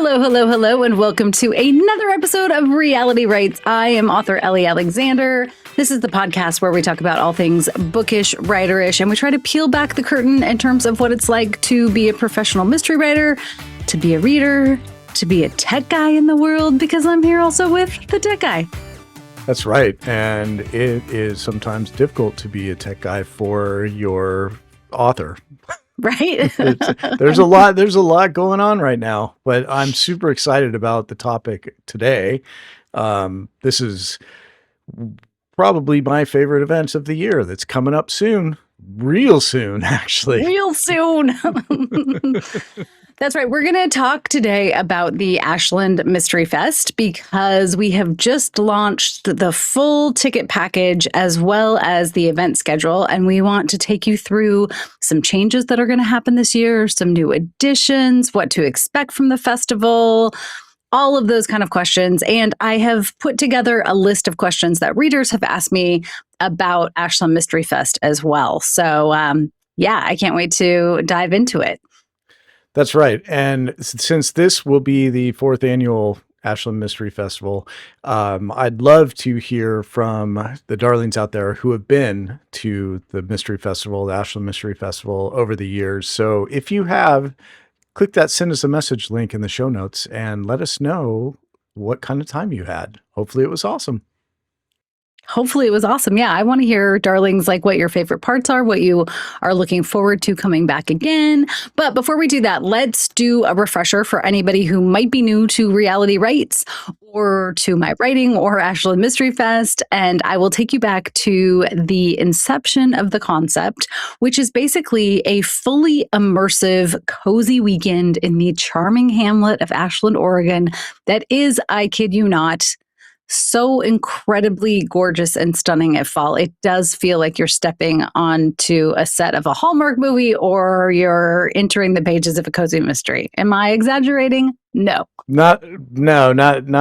Hello, hello, hello, and welcome to another episode of Reality Writes. I am author Ellie Alexander. This is the podcast where we talk about all things bookish, writerish, and we try to peel back the curtain in terms of what it's like to be a professional mystery writer, to be a reader, to be a tech guy in the world, because I'm here also with the tech guy. That's right. And it is sometimes difficult to be a tech guy for your author. Right? There's a lot going on right now, but I'm super excited about the topic today. This is probably my favorite event of the year that's coming up soon. Real soon, actually. Real soon. That's right. We're going to talk today about the Ashland Mystery Fest because we have just launched the full ticket package as well as the event schedule. And we want to take you through some changes that are going to happen this year, some new additions, what to expect from the festival, all of those kind of questions. And I have put together a list of questions that readers have asked me about Ashland Mystery Fest as well. So I can't wait to dive into it. That's right. And since this will be the 4th annual Ashland Mystery Festival, I'd love to hear from the darlings out there who have been to the Mystery Festival, the Ashland Mystery Festival over the years. So if you have, click that send us a message link in the show notes and let us know what kind of time you had. Hopefully it was awesome. Hopefully it was awesome. Yeah, I want to hear, darlings, like what your favorite parts are, what you are looking forward to coming back again. But before we do that, let's do a refresher for anybody who might be new to Reality Writes or to my writing or Ashland Mystery Fest. And I will take you back to the inception of the concept, which is basically a fully immersive, cozy weekend in the charming hamlet of Ashland, Oregon. That is, I kid you not, so incredibly gorgeous and stunning at fall. It does feel like you're stepping onto a set of a Hallmark movie or you're entering the pages of a cozy mystery. Am I exaggerating? No. Not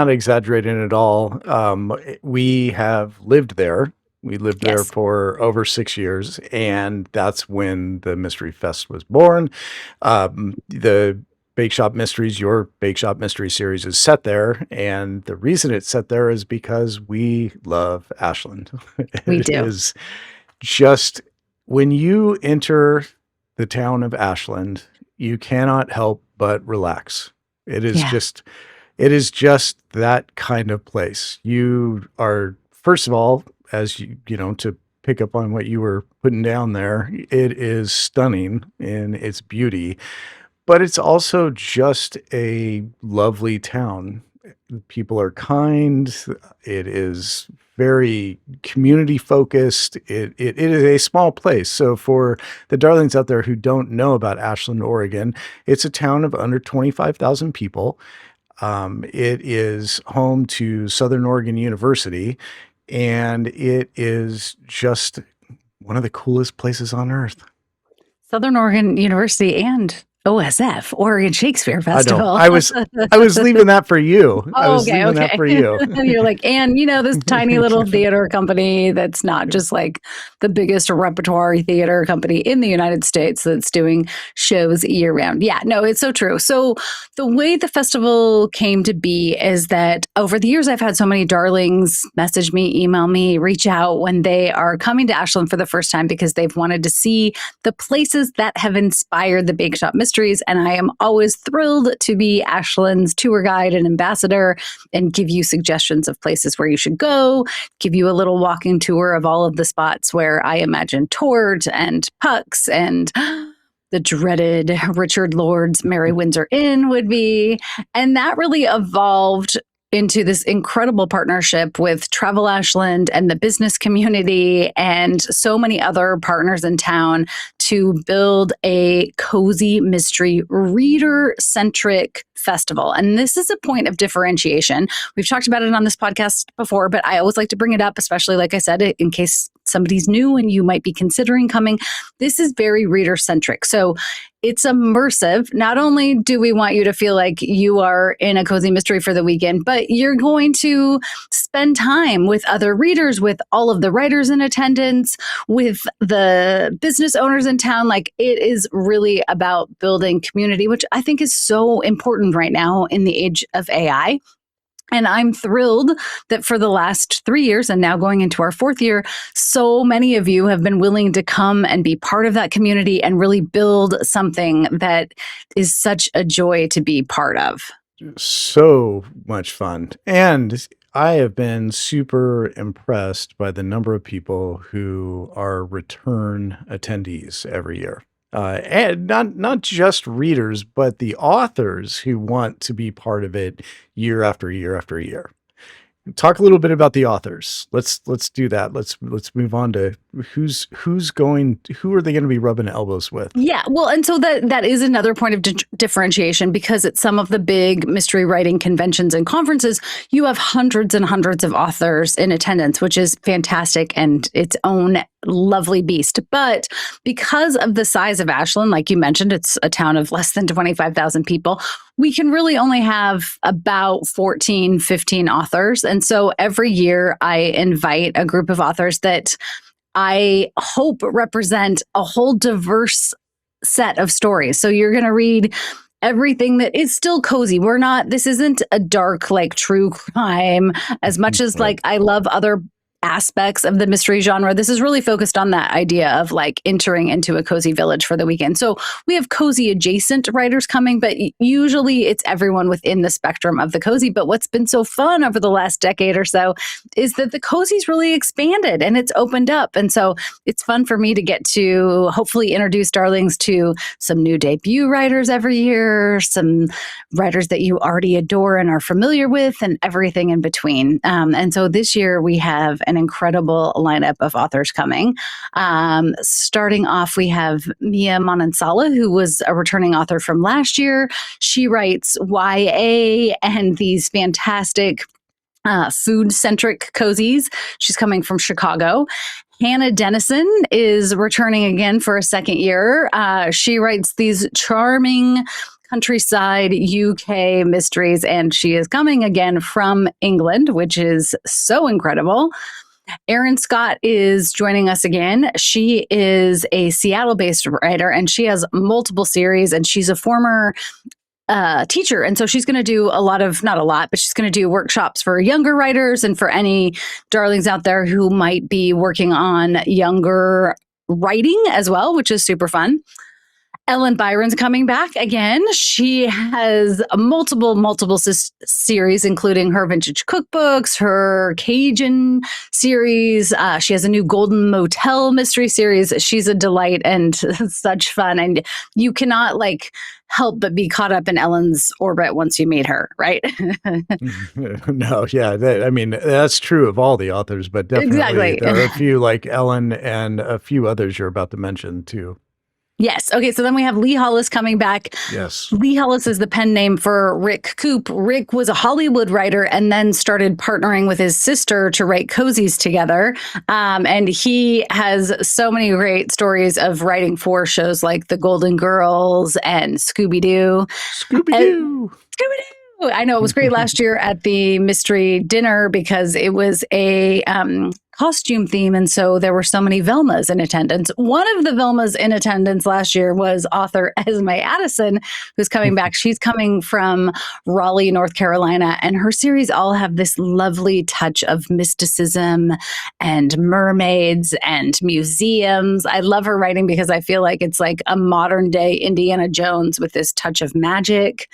exaggerating at all. We have lived there. We lived there for over 6 years, and that's when the Mystery Fest was born. The Bake Shop Mysteries, your Bake Shop Mystery series is set there. And the reason it's set there is because we love Ashland. We do. It is just, when you enter the town of Ashland, you cannot help but relax. It is just that kind of place. You are, first of all, as you know, to pick up on what you were putting down there, it is stunning in its beauty. But it's also just a lovely town. People are kind. It is very community focused. It is a small place. So for the darlings out there who don't know about Ashland, Oregon, it's a town of under 25,000 people. It is home to Southern Oregon University, and it is just one of the coolest places on earth. Southern Oregon University and OSF, Oregon Shakespeare Festival. I was leaving that for you. That for you. You're like, and this tiny little theater company that's not just like the biggest repertoire theater company in the United States that's doing shows year round. Yeah, no, it's so true. So the way the festival came to be is that over the years, I've had so many darlings message me, email me, reach out when they are coming to Ashland for the first time because they've wanted to see the places that have inspired the Bake Shop Mysteries. And I am always thrilled to be Ashland's tour guide and ambassador and give you suggestions of places where you should go, give you a little walking tour of all of the spots where I imagine Tort and Puck's and the dreaded Richard Lord's Merry Windsor Inn would be. And that really evolved into this incredible partnership with Travel Ashland and the business community and so many other partners in town to build a cozy mystery reader-centric festival. And this is a point of differentiation. We've talked about it on this podcast before, but I always like to bring it up, especially, like I said, in case somebody's new and you might be considering coming. This is very reader-centric. So it's immersive. Not only do we want you to feel like you are in a cozy mystery for the weekend, but you're going to spend time with other readers, with all of the writers in attendance, with the business owners in in town, like it is really about building community, which I think is so important right now in the age of AI. And I'm thrilled that for the last 3 years and now going into our 4th year, so many of you have been willing to come and be part of that community and really build something that is such a joy to be part of. So much fun. And I have been super impressed by the number of people who are return attendees every year. And not just readers, but the authors who want to be part of it year after year after year. Talk a little bit about the authors. Let's do that. Let's move on to who are they going to be rubbing elbows with? Yeah, well, and so that is another point of differentiation, because at some of the big mystery writing conventions and conferences, you have hundreds and hundreds of authors in attendance, which is fantastic and its own lovely beast. But because of the size of Ashland, like you mentioned, it's a town of less than 25,000 people. We can really only have about 14, 15 authors. And so every year I invite a group of authors that I hope represent a whole diverse set of stories. So you're going to read everything that is still cozy. This isn't a dark, like true crime as much as like I love other aspects of the mystery genre. This is really focused on that idea of like entering into a cozy village for the weekend. So we have cozy adjacent writers coming, but usually it's everyone within the spectrum of the cozy. But what's been so fun over the last decade or so is that the cozy's really expanded and it's opened up. And so it's fun for me to get to hopefully introduce darlings to some new debut writers every year, some writers that you already adore and are familiar with, and everything in between. And so this year we have an incredible lineup of authors coming. Starting off, we have Mia Manansala, who was a returning author from last year. She writes YA and these fantastic food-centric cozies. She's coming from Chicago. Hannah Dennison is returning again for a second year. She writes these charming countryside UK mysteries, and she is coming again from England, which is so incredible. Erin Scott is joining us again. She is a Seattle-based writer, and she has multiple series, and she's a former teacher. And so she's going to do not a lot, but she's going to do workshops for younger writers and for any darlings out there who might be working on younger writing as well, which is super fun. Ellen Byron's coming back again. She has multiple series, including her vintage cookbooks, her Cajun series. She has a new Golden Motel mystery series. She's a delight and such fun. And you cannot help but be caught up in Ellen's orbit once you meet her, right? No, yeah. That's true of all the authors, but definitely exactly. There are a few like Ellen and a few others you're about to mention too. Yes. Okay. So then we have Lee Hollis coming back. Yes. Lee Hollis is the pen name for Rick Coop. Rick was a Hollywood writer and then started partnering with his sister to write cozies together. And he has so many great stories of writing for shows like The Golden Girls and Scooby-Doo. Scooby-Doo. Scooby-Doo. I know it was great last year at the mystery dinner because it was a costume theme. And so there were so many Velmas in attendance. One of the Velmas in attendance last year was author Esme Addison, who's coming back. She's coming from Raleigh, North Carolina, and her series all have this lovely touch of mysticism and mermaids and museums. I love her writing because I feel like it's like a modern day Indiana Jones with this touch of magic.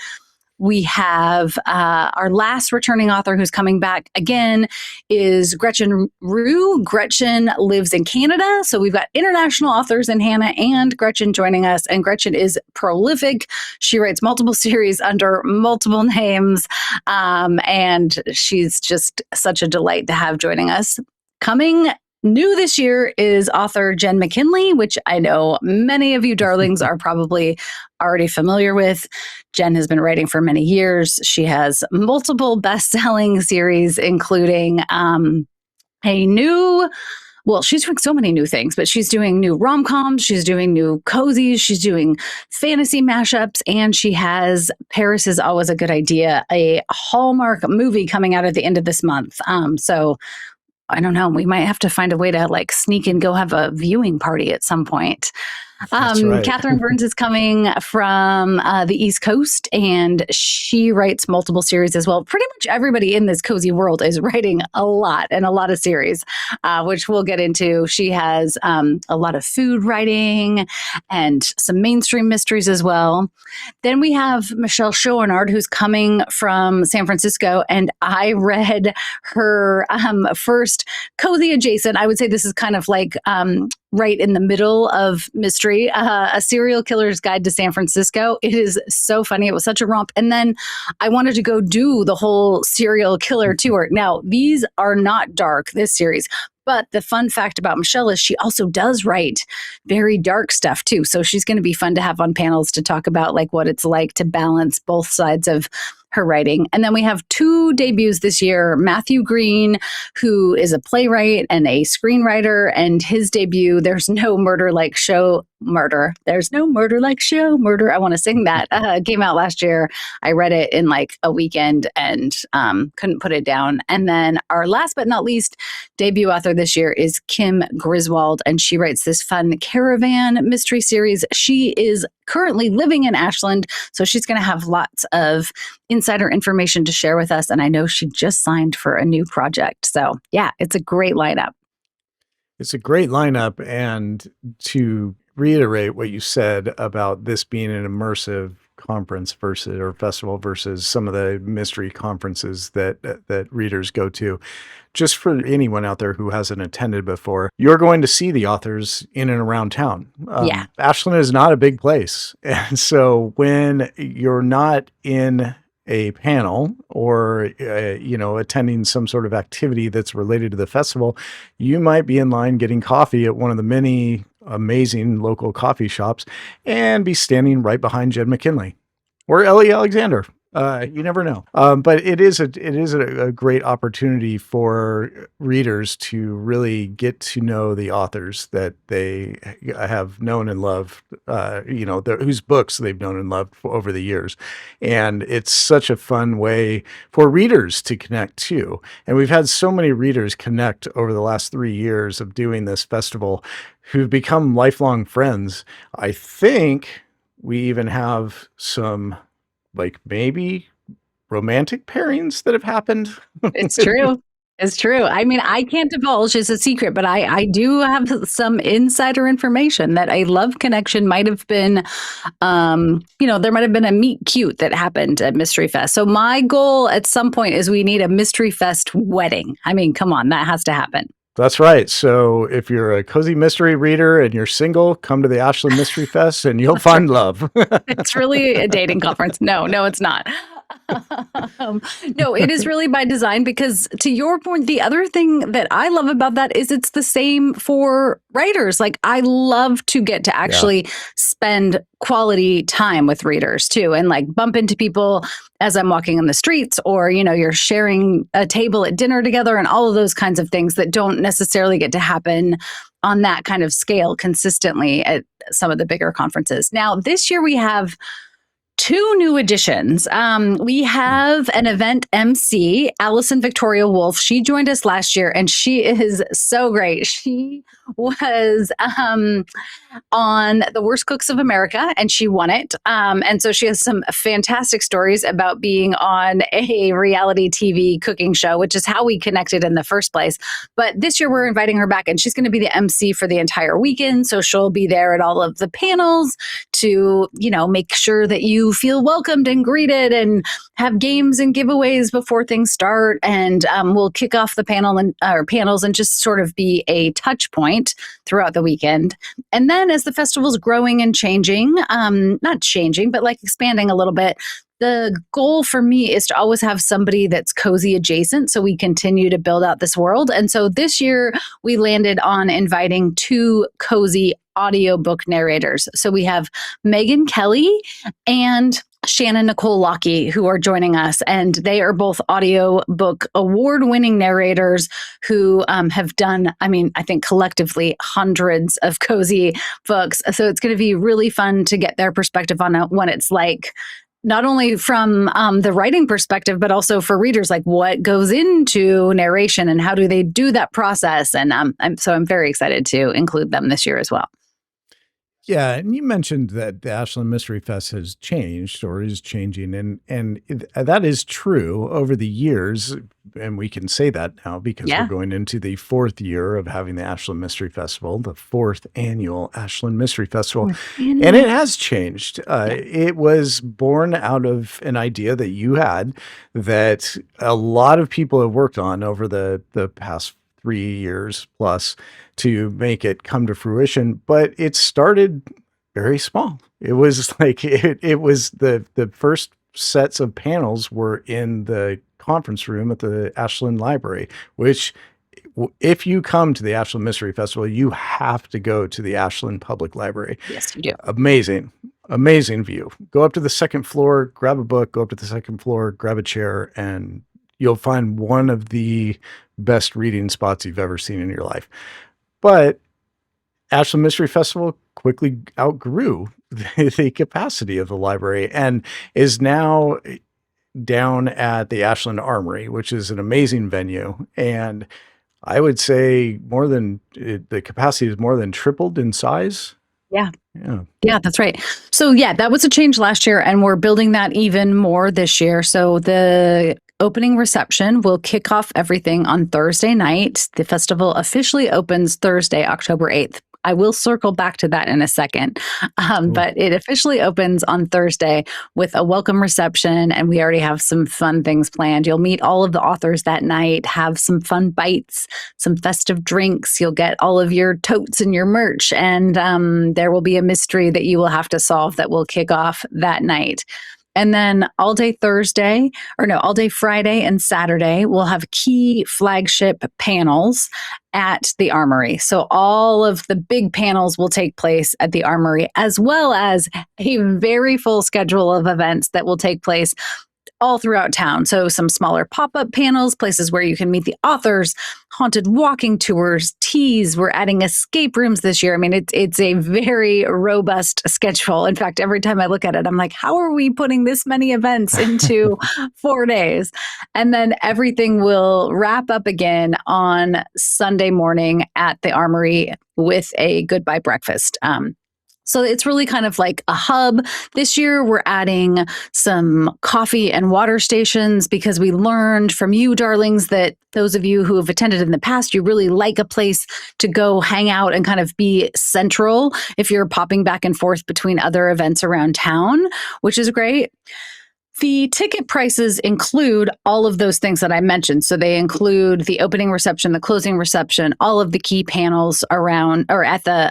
We have our last returning author who's coming back again is Gretchen Rue. Gretchen lives in Canada. So we've got international authors in Hannah and Gretchen joining us. And Gretchen is prolific. She writes multiple series under multiple names. And she's just such a delight to have joining us. Coming new this year is author Jen McKinley, which I know many of you darlings are probably already familiar with. Jen has been writing for many years. She has multiple best-selling series, including she's doing so many new things, but she's doing new rom-coms, she's doing new cozies, she's doing fantasy mashups, and she has Paris is Always a Good Idea, a Hallmark movie coming out at the end of this month. So I don't know. We might have to find a way to sneak and go have a viewing party at some point. That's right. Catherine Burns is coming from the East Coast, and she writes multiple series as well. Pretty much everybody in this cozy world is writing a lot of series, which we'll get into. She has a lot of food writing and some mainstream mysteries as well. Then we have Michelle Schoenard, who's coming from San Francisco, and I read her first cozy adjacent. I would say this is kind of like right in the middle of mystery, A Serial Killer's Guide to San Francisco. It is so funny. It was such a romp. And then I wanted to go do the whole serial killer tour. Now, these are not dark, this series. But the fun fact about Michelle is she also does write very dark stuff too. So she's going to be fun to have on panels to talk about like what it's like to balance both sides of her writing. And then we have 2 debuts this year. Matthew Green, who is a playwright and a screenwriter, and his debut, There's No Murder Like Show Murder. There's No Murder Like Show Murder. I want to sing that. Came out last year. I read it in like a weekend and couldn't put it down. And then our last but not least debut author this year is Kim Griswold, and she writes this fun caravan mystery series. She is currently living in Ashland, so she's going to have lots of insider information to share with us. And I know she just signed for a new project. So yeah, it's a great lineup. It's a great lineup. And to reiterate what you said about this being an immersive conference versus or festival versus some of the mystery conferences that readers go to, just for anyone out there who hasn't attended before, you're going to see the authors in and around town. Ashland is not a big place. And so when you're not in a panel or, attending some sort of activity that's related to the festival, you might be in line getting coffee at one of the many amazing local coffee shops and be standing right behind Jen McKinley or Ellie Alexander. You never know. But it is a great opportunity for readers to really get to know the authors that they have known and loved, whose books they've known and loved over the years. And it's such a fun way for readers to connect too. And we've had so many readers connect over the last 3 years of doing this festival who've become lifelong friends. I think we even have some like maybe romantic pairings that have happened. It's true. It's true. I mean, I can't divulge, it's a secret, but I do have some insider information that a love connection might have been, there might have been a meet cute that happened at Mystery Fest. So my goal at some point is we need a Mystery Fest wedding. I mean, come on, that has to happen. That's right. So if you're a cozy mystery reader and you're single, come to the Ashland Mystery Fest and you'll find love. It's really a dating conference. No, it's not. No, it is really by design because to your point, the other thing that I love about that is it's the same for writers. Like I love to get to actually spend quality time with readers too and like bump into people as I'm walking on the streets or, you're sharing a table at dinner together and all of those kinds of things that don't necessarily get to happen on that kind of scale consistently at some of the bigger conferences. Now, this year we have 2 new additions. We have an event MC, Allison Victoria Wolf. She joined us last year and she is so great. She was on The Worst Cooks of America and she won it. And so she has some fantastic stories about being on a reality TV cooking show, which is how we connected in the first place. But this year we're inviting her back and she's going to be the MC for the entire weekend. So she'll be there at all of the panels to, make sure that you feel welcomed and greeted and have games and giveaways before things start. And we'll kick off the panels and just sort of be a touch point throughout the weekend. And then as the festival's growing and changing, not changing, but like expanding a little bit, the goal for me is to always have somebody that's cozy adjacent so we continue to build out this world. And so this year we landed on inviting 2 cozy audiobook narrators. So we have Megan Kelly and Shannon Nicole Lockey, who are joining us, and they are both audiobook award-winning narrators who have done, I think collectively hundreds of cozy books. So it's going to be really fun to get their perspective on what it's like, not only from the writing perspective, but also for readers, like what goes into narration and how do they do that process. And I'm very excited to include them this year as well. Yeah, and you mentioned that the Ashland Mystery Fest has changed or is changing, and that is true over the years, and we can say that now because we're Yeah. going into the fourth year of having the Ashland Mystery Festival, the fourth annual Ashland Mystery Festival, Fourth and annual. it has changed. Yeah. It was born out of an idea that you had that a lot of people have worked on over the past 3 years plus to make it come to fruition, but it started very small. It was like it was the first sets of panels were in the conference room at the Ashland Library, which if you come to the Ashland Mystery Festival, you have to go to the Ashland Public Library. Yes, you do. Amazing, amazing view. Go up to the second floor, grab a book, go up to the second floor, grab a chair, and you'll find one of the best reading spots you've ever seen in your life. But Ashland Mystery Festival quickly outgrew the capacity of the library and is now down at the Ashland Armory, which is an amazing venue. And I would say the capacity is more than tripled in size. Yeah. Yeah. Yeah, that's right. So yeah, that was a change last year, and we're building that even more this year. So the opening reception will kick off everything on Thursday night. The festival officially opens Thursday, October 8th. I will circle back to that in a second. Cool. But it officially opens on Thursday with a welcome reception, and we already have some fun things planned. You'll meet all of the authors that night, have some fun bites, some festive drinks. You'll get all of your totes and your merch, and there will be a mystery that you will have to solve that will kick off that night. And then all day Friday and Saturday, we'll have key flagship panels at the Armory. So all of the big panels will take place at the Armory, as well as a very full schedule of events that will take place all throughout town. So some smaller pop-up panels, places where you can meet the authors, haunted walking tours, teas. We're adding escape rooms this year. I mean, it's a very robust schedule. In fact, every time I look at it, I'm like, how are we putting this many events into 4 days? And then everything will wrap up again on Sunday morning at the Armory with a goodbye breakfast. So it's really kind of like a hub. This year, we're adding some coffee and water stations because we learned from you, darlings, that those of you who have attended in the past, you really like a place to go hang out and kind of be central if you're popping back and forth between other events around town, which is great. The ticket prices include all of those things that I mentioned. So they include the opening reception, the closing reception, all of the key panels around or at the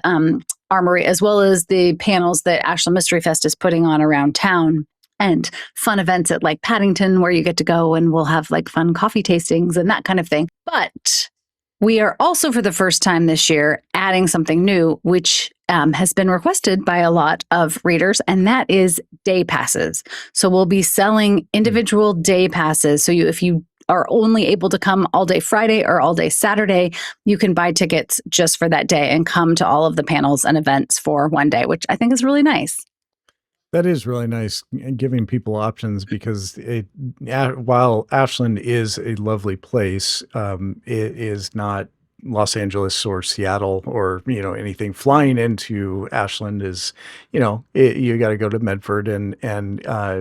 Armory, as well as the panels that Ashland Mystery Fest is putting on around town, and fun events at like Paddington where you get to go and we'll have like fun coffee tastings and that kind of thing. But we are also, for the first time this year, adding something new, which has been requested by a lot of readers, and that is day passes. So we'll be selling individual day passes. So if you are only able to come all day Friday or all day Saturday, you can buy tickets just for that day and come to all of the panels and events for one day, which I think is really nice. That is really nice, giving people options because while Ashland is a lovely place, it is not Los Angeles or Seattle or, anything. Flying into Ashland is, you got to go to Medford and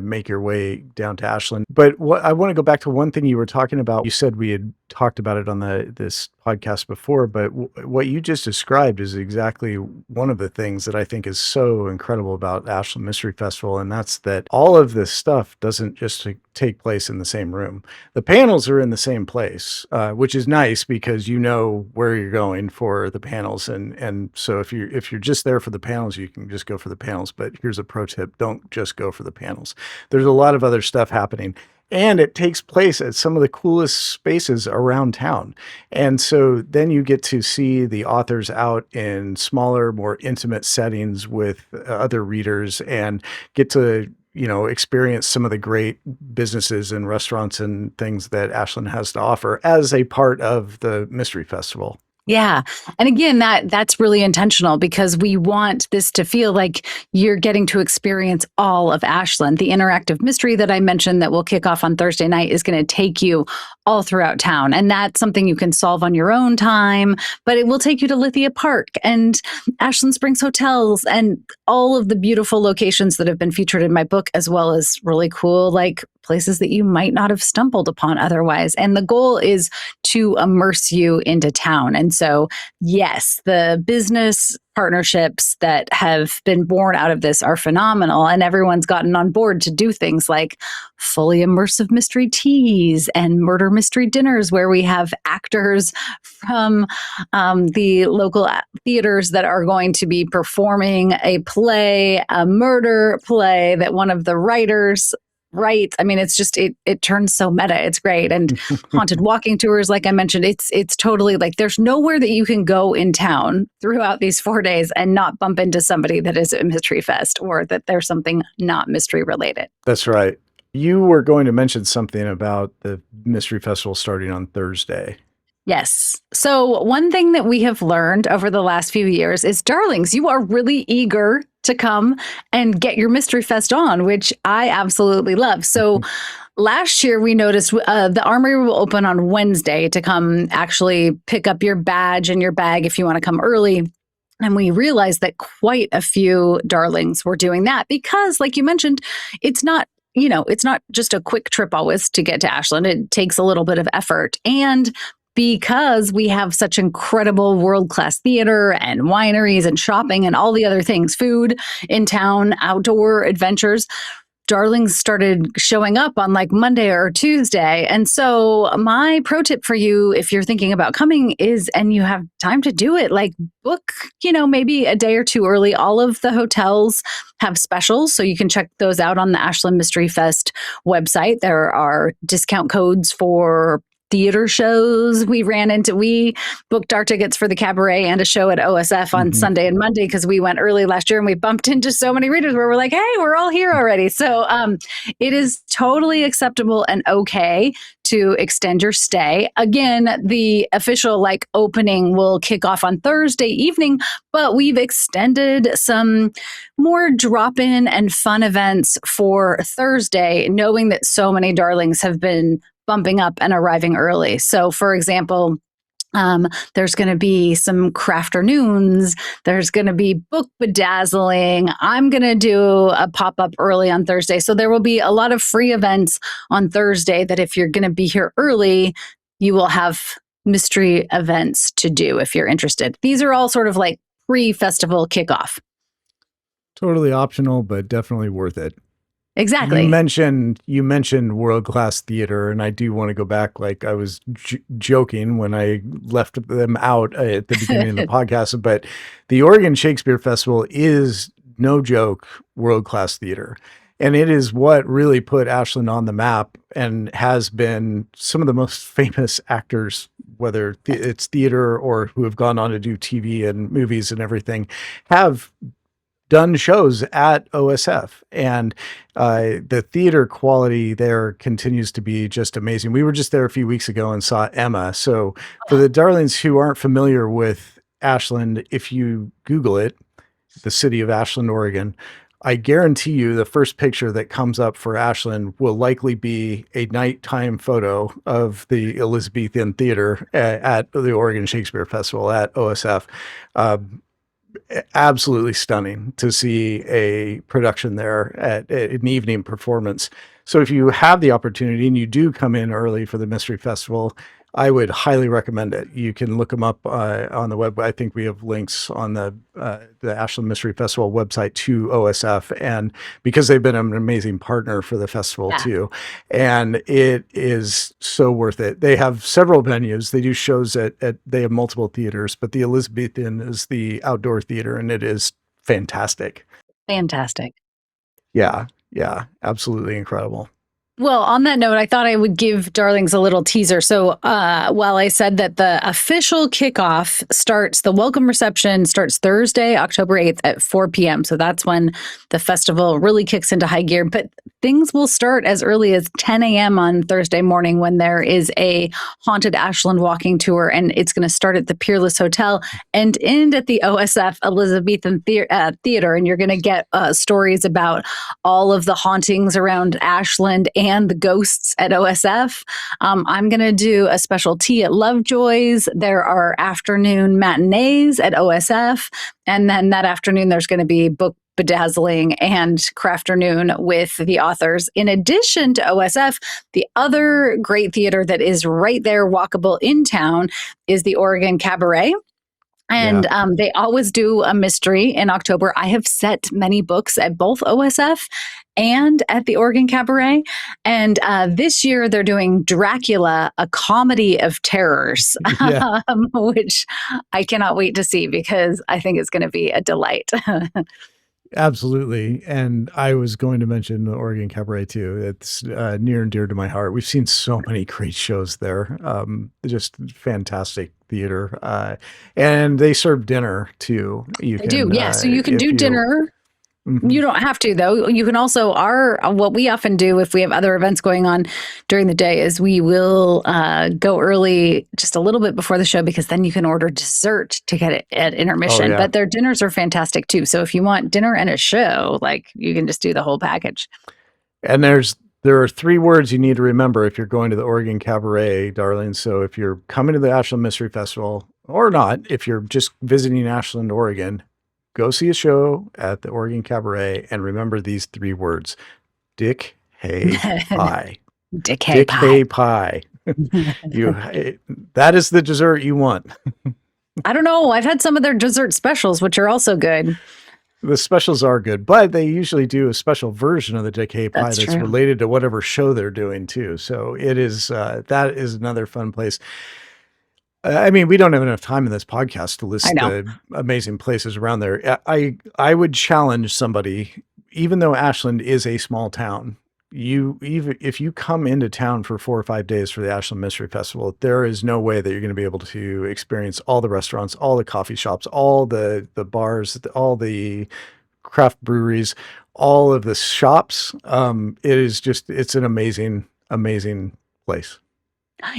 make your way down to Ashland. But I want to go back to one thing you were talking about. You said we had talked about it on this podcast before, but what you just described is exactly one of the things that I think is so incredible about Ashland Mystery Festival, and that's that all of this stuff doesn't just take place in the same room. The panels are in the same place, which is nice because you know where you're going for the panels, and so if you're just there for the panels, you can just go for the panels. But here's a pro tip: don't just go for the panels. There's a lot of other stuff happening. And it takes place at some of the coolest spaces around town. And so then you get to see the authors out in smaller, more intimate settings with other readers and get to, experience some of the great businesses and restaurants and things that Ashland has to offer as a part of the Mystery Festival. Yeah. And again, that's really intentional because we want this to feel like you're getting to experience all of Ashland. The interactive mystery that I mentioned that will kick off on Thursday night is going to take you all throughout town. And that's something you can solve on your own time, but it will take you to Lithia Park and Ashland Springs Hotels and all of the beautiful locations that have been featured in my book, as well as really cool, like places that you might not have stumbled upon otherwise. And the goal is to immerse you into town. And so, yes, the business partnerships that have been born out of this are phenomenal. And everyone's gotten on board to do things like fully immersive mystery teas and murder mystery dinners, where we have actors from the local theaters that are going to be performing a play, a murder play that one of the writers writes. I mean, it's just, it turns so meta. It's great. And haunted walking tours, like I mentioned, it's totally like there's nowhere that you can go in town throughout these 4 days and not bump into somebody that is at Mystery Fest or that there's something not mystery related. That's right. You were going to mention something about the Mystery Festival starting on Thursday. Yes. So one thing that we have learned over the last few years is, darlings, you are really eager to come and get your Mystery Fest on, which I absolutely love. So last year we noticed the Armory will open on Wednesday to come actually pick up your badge and your bag if you want to come early. And we realized that quite a few darlings were doing that because, like you mentioned, it's not just a quick trip always to get to Ashland. It takes a little bit of effort. And because we have such incredible world-class theater and wineries and shopping and all the other things, food in town, outdoor adventures, darlings started showing up on like Monday or Tuesday. And so my pro tip for you, if you're thinking about coming, is, and you have time to do it, like book, maybe a day or two early. All of the hotels have specials, so you can check those out on the Ashland Mystery Fest website. There are discount codes for theater shows. We booked our tickets for the cabaret and a show at OSF on Sunday and Monday because we went early last year and we bumped into so many readers where we're like, hey, we're all here already. So it is totally acceptable and okay to extend your stay. Again, the official opening will kick off on Thursday evening, but we've extended some more drop-in and fun events for Thursday, knowing that so many darlings have been bumping up and arriving early. So, for example, there's going to be some crafternoons. There's going to be book bedazzling. I'm going to do a pop-up early on Thursday. So there will be a lot of free events on Thursday that if you're going to be here early, you will have mystery events to do if you're interested. These are all sort of like pre-festival kickoff. Totally optional, but definitely worth it. Exactly. You mentioned world-class theater, and I do want to go back. Like I was joking when I left them out at the beginning of the podcast, but the Oregon Shakespeare Festival is, no joke, world-class theater. And it is what really put Ashland on the map and has been some of the most famous actors, whether it's theater or who have gone on to do TV and movies and everything, have done shows at OSF, and the theater quality there continues to be just amazing. We were just there a few weeks ago and saw Emma. So for the darlings who aren't familiar with Ashland, if you Google it, the city of Ashland, Oregon, I guarantee you the first picture that comes up for Ashland will likely be a nighttime photo of the Elizabethan Theater at the Oregon Shakespeare Festival at OSF. Absolutely stunning to see a production there at an evening performance. So if you have the opportunity and you do come in early for the Mystery Festival, I would highly recommend it. You can look them up on the web. I think we have links on the Ashland Mystery Festival website to OSF, and because they've been an amazing partner for the festival too, and it is so worth it. They have several venues. They do shows at they have multiple theaters, but the Elizabethan is the outdoor theater, and it is fantastic. Fantastic. Yeah, absolutely incredible. Well, on that note, I thought I would give darlings a little teaser. So while I said that the official kickoff the welcome reception starts Thursday, October 8th at 4 p.m. So that's when the festival really kicks into high gear. But things will start as early as 10 a.m. on Thursday morning when there is a haunted Ashland walking tour, and it's going to start at the Peerless Hotel and end at the OSF Elizabethan Theater. And you're going to get stories about all of the hauntings around Ashland and the ghosts at OSF. I'm going to do a special tea at Lovejoy's. There are afternoon matinees at OSF. And then that afternoon, there's going to be book bedazzling and crafternoon with the authors. In addition to OSF, the other great theater that is right there, walkable in town, is the Oregon Cabaret. And they always do a mystery in October. I have set many books at both OSF and at the Oregon Cabaret. And this year they're doing Dracula, a comedy of terrors, which I cannot wait to see because I think it's going to be a delight. Absolutely. And I was going to mention the Oregon Cabaret too. It's near and dear to my heart. We've seen so many great shows there. Just fantastic theater. And they serve dinner too. They do, yeah. So you can do dinner. You don't have to, though. You can also, what we often do if we have other events going on during the day is we will go early just a little bit before the show, because then you can order dessert to get it at intermission. But their dinners are fantastic too. So if you want dinner and a show, like, you can just do the whole package. And there are 3 words you need to remember if you're going to the Oregon Cabaret, darling. So if you're coming to the Ashland Mystery Festival, or not, if you're just visiting Ashland, Oregon, go see a show at the Oregon Cabaret and remember these 3 words: Dick Hay Pie. Dick Hay Pie. That is the dessert you want. I don't know. I've had some of their dessert specials, which are also good. The specials are good, but they usually do a special version of the Dick Hay Pie that's related to whatever show they're doing too. So it is, that is another fun place. I mean, we don't have enough time in this podcast to list the amazing places around there. I would challenge somebody, even though Ashland is a small town, if you come into town for 4 or 5 days for the Ashland Mystery Festival, there is no way that you're going to be able to experience all the restaurants, all the coffee shops, all the bars, all the craft breweries, all of the shops. It's an amazing, amazing place.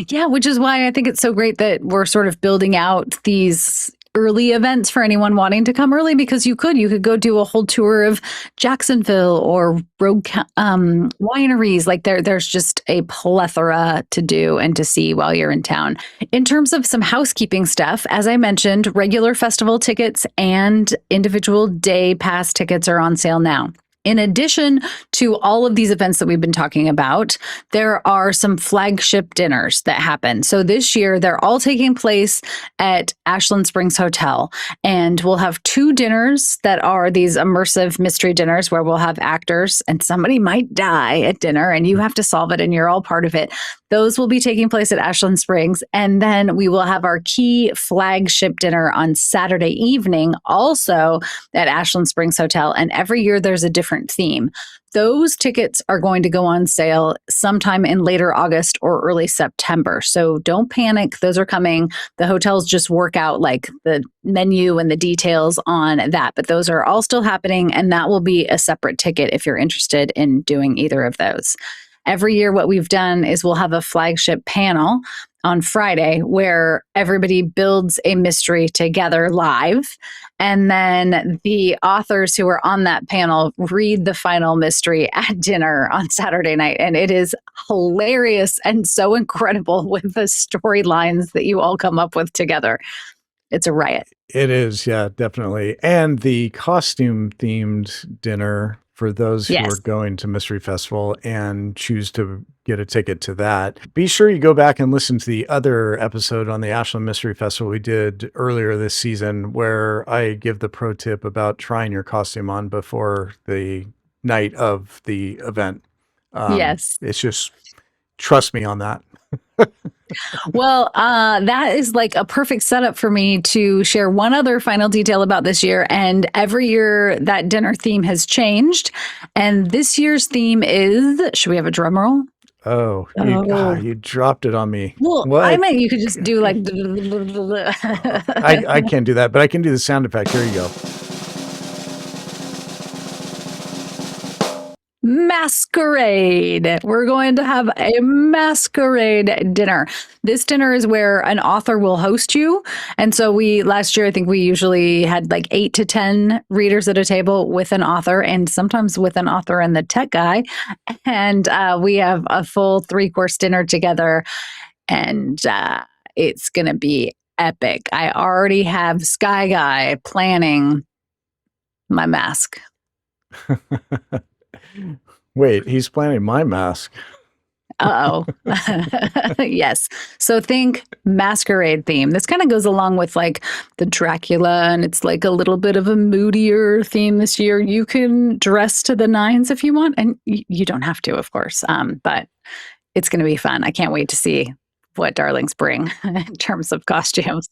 Yeah, which is why I think it's so great that we're sort of building out these early events for anyone wanting to come early, because you could go do a whole tour of Jacksonville or Rogue wineries. Like there's just a plethora to do and to see while you're in town. In terms of some housekeeping stuff, as I mentioned, regular festival tickets and individual day pass tickets are on sale now. In addition to all of these events that we've been talking about, there are some flagship dinners that happen. So this year, they're all taking place at Ashland Springs Hotel. And we'll have 2 dinners that are these immersive mystery dinners where we'll have actors, and somebody might die at dinner and you have to solve it and you're all part of it. Those will be taking place at Ashland Springs. And then we will have our key flagship dinner on Saturday evening, also at Ashland Springs Hotel. And every year there's a different theme. Those tickets are going to go on sale sometime in later August or early September. So don't panic. Those are coming. The hotels just work out like the menu and the details on that. But those are all still happening. And that will be a separate ticket if you're interested in doing either of those. Every year, what we've done is we'll have a flagship panel on Friday where everybody builds a mystery together live. And then the authors who are on that panel read the final mystery at dinner on Saturday night. And it is hilarious and so incredible with the storylines that you all come up with together. It's a riot. It is, yeah, definitely. And the costume themed dinner for those who are going to Mystery Festival and choose to get a ticket to that. Be sure you go back and listen to the other episode on the Ashland Mystery Festival we did earlier this season, where I give the pro tip about trying your costume on before the night of the event. It's just, trust me on that. Well, that is like a perfect setup for me to share one other final detail about this year. And every year that dinner theme has changed. And this year's theme is, should we have a drum roll? You dropped it on me. Well, what? I meant you could just do like. I can't do that, but I can do the sound effect. Here you go. Masquerade. We're going to have a masquerade dinner. This dinner is where an author will host you. And so last year, I think we usually had like 8 to 10 readers at a table with an author, and sometimes with an author and the tech guy. And we have a full 3-course dinner together. And it's going to be epic. I already have Sky Guy planning my mask. Wait, he's planning my mask. Uh-oh. Yes. So think masquerade theme. This kind of goes along with like the Dracula, and it's like a little bit of a moodier theme this year. You can dress to the nines if you want, and you don't have to, of course. But it's going to be fun. I can't wait to see what darlings bring in terms of costumes.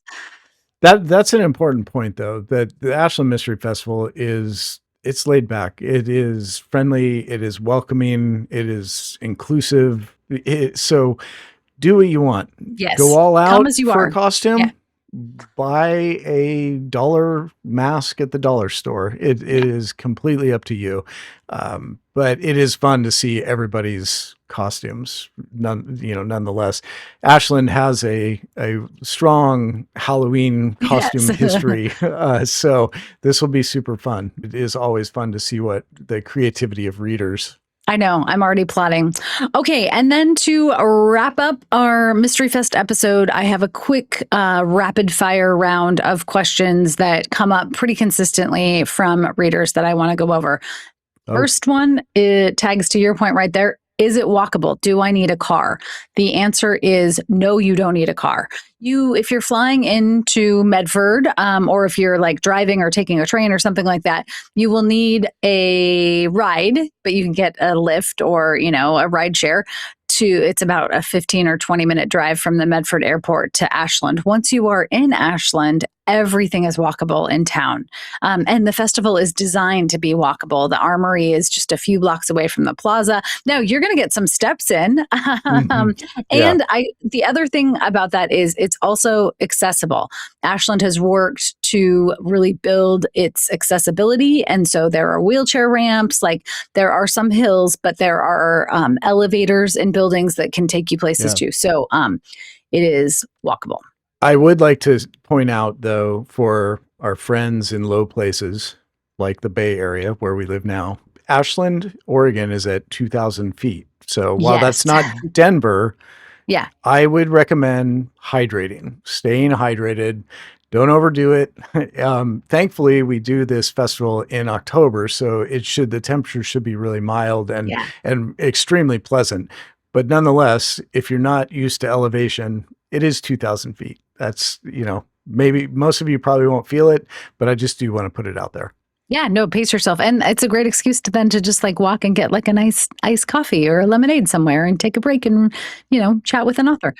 That's an important point, though, that the Ashland Mystery Festival it's laid back. It is friendly. It is welcoming. It is inclusive. So do what you want. Yes. Go all out Come as you for are. a costume. Yeah. Buy a $1 mask at the dollar store. It is completely up to you. But it is fun to see everybody's costumes. Nonetheless, Ashland has a strong Halloween costume history. So this will be super fun. It is always fun to see what the creativity of readers. I know. I'm already plotting. Okay. And then to wrap up our Mystery Fest episode, I have a quick rapid fire round of questions that come up pretty consistently from readers that I want to go over. Oh. First one, it tags to your point right there. Is it walkable? Do I need a car? The answer is no, you don't need a car. If you're flying into Medford, or if you're like driving or taking a train or something like that, you will need a ride, but you can get a Lyft or, a ride share. It's about a 15 or 20 minute drive from the Medford airport to Ashland. Once you are in Ashland, everything is walkable in town. And the festival is designed to be walkable. The Armory is just a few blocks away from the plaza. Now, you're going to get some steps in. And the other thing about that is it's also accessible. Ashland has worked to really build its accessibility. And so there are wheelchair ramps, like there are some hills, but there are elevators in buildings that can take you places too. So it is walkable. I would like to point out, though, for our friends in low places like the Bay Area where we live now, Ashland, Oregon is at 2,000 feet. So while that's not Denver, I would recommend hydrating, staying hydrated. Don't overdo it. Thankfully, we do this festival in October, so the temperature should be really mild and extremely pleasant. But nonetheless, if you're not used to elevation, it is 2,000 feet. That's, maybe most of you probably won't feel it, but I just do want to put it out there. Yeah, no, pace yourself. And it's a great excuse to just like walk and get like a nice iced coffee or a lemonade somewhere and take a break and, chat with an author.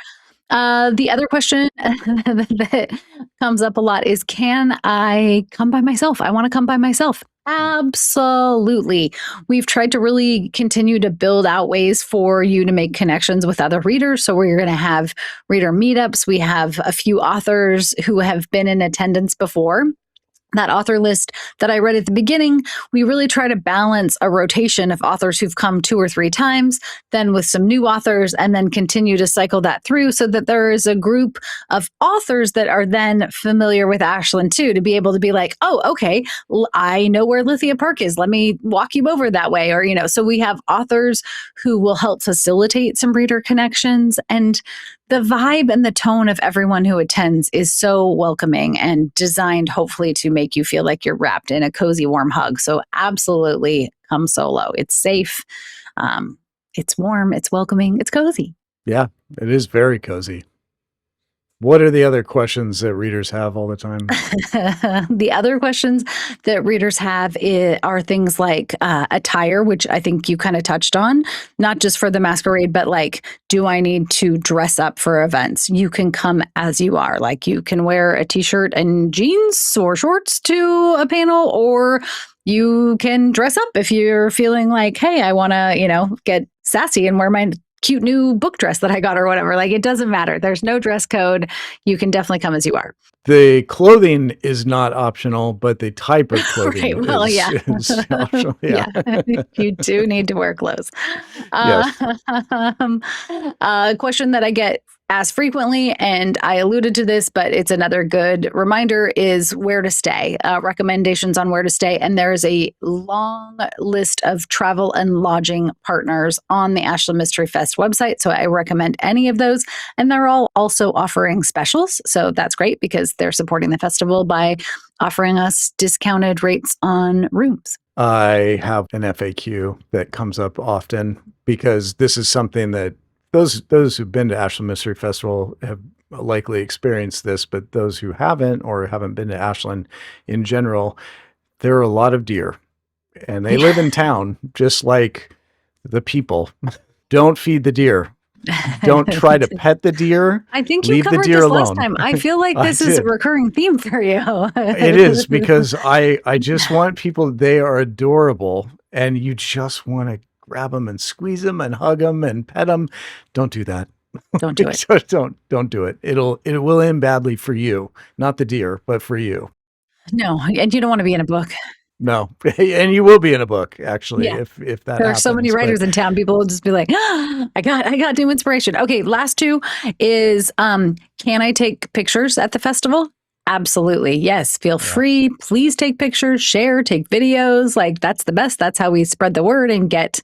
The other question that comes up a lot is, can I come by myself? I want to come by myself. Absolutely. We've tried to really continue to build out ways for you to make connections with other readers. So we're going to have reader meetups. We have a few authors who have been in attendance before. That author list that I read at the beginning, we really try to balance a rotation of authors who've come 2 or 3 times, then with some new authors, and then continue to cycle that through so that there is a group of authors that are then familiar with Ashland too, to be able to be like, oh, okay, I know where Lithia Park is. Let me walk you over that way. Or, so we have authors who will help facilitate some reader connections. And the vibe and the tone of everyone who attends is so welcoming and designed hopefully to make you feel like you're wrapped in a cozy, warm hug. So absolutely come solo. It's safe. It's warm. It's welcoming. It's cozy. Yeah, it is very cozy. What are the other questions that readers have all the time? The other questions that readers have are things like attire, which I think you kind of touched on, not just for the masquerade, but like, do I need to dress up for events? You can come as you are. Like you can wear a t-shirt and jeans or shorts to a panel, or you can dress up if you're feeling like, hey, I want to, get sassy and wear my cute new book dress that I got or whatever. Like, it doesn't matter. There's no dress code. You can definitely come as you are. The clothing is not optional, but the type of clothing right. Well, is optional. Yeah. You do need to wear clothes. Yes. A question that I get asked frequently, and I alluded to this, but it's another good reminder, is where to stay, recommendations on where to stay. And there is a long list of travel and lodging partners on the Ashland Mystery Fest website. So I recommend any of those. And they're all also offering specials. So that's great because they're supporting the festival by offering us discounted rates on rooms. I have an FAQ that comes up often because this is something that those who've been to Ashland Mystery Festival have likely experienced this, but those who haven't or haven't been to Ashland in general, there are a lot of deer and they live in town just like the people. Don't feed the deer. Don't try to pet the deer. I think you leave covered the deer this alone. last time. I feel like this is a recurring theme for you. It is, because I just want people, they are adorable and you just want to grab them and squeeze them and hug them and pet them. Don't do that. Don't do it. Don't do it. It will end badly for you, not the deer, but for you. No, and you don't want to be in a book. No, and you will be in a book, actually, if that there happens. Are so many writers in town. People will just be like, I got new inspiration. Okay, last two is, can I take pictures at the festival? Absolutely. Yes. Feel free. Please take pictures, share, take videos. Like, that's the best. That's how we spread the word and get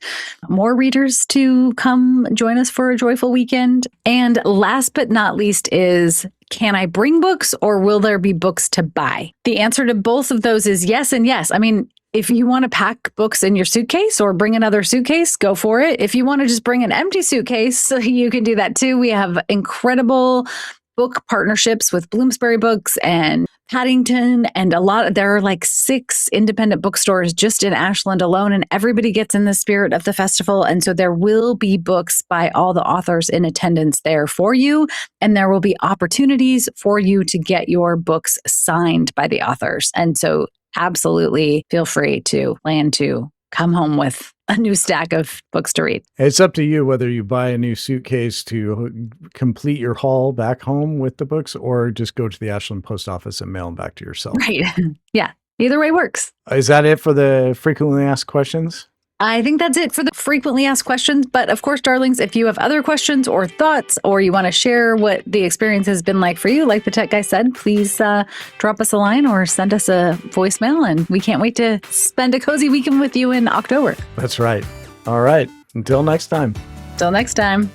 more readers to come join us for a joyful weekend. And last but not least is, can I bring books or will there be books to buy? The answer to both of those is yes and yes. I mean, if you want to pack books in your suitcase or bring another suitcase, go for it. If you want to just bring an empty suitcase, you can do that too. We have incredible book partnerships with Bloomsbury Books and Paddington, and there are like 6 independent bookstores just in Ashland alone, and everybody gets in the spirit of the festival. And so there will be books by all the authors in attendance there for you, and there will be opportunities for you to get your books signed by the authors. And so absolutely feel free to plan to come home with a new stack of books to read. It's up to you whether you buy a new suitcase to complete your haul back home with the books or just go to the Ashland post office and mail them back to yourself. Right. Yeah. Either way works. Is that it for the frequently asked questions? I think that's it for the frequently asked questions. But of course, darlings, if you have other questions or thoughts, or you want to share what the experience has been like for you, like the tech guy said, please drop us a line or send us a voicemail. And we can't wait to spend a cozy weekend with you in October. That's right. All right. Until next time. Till next time.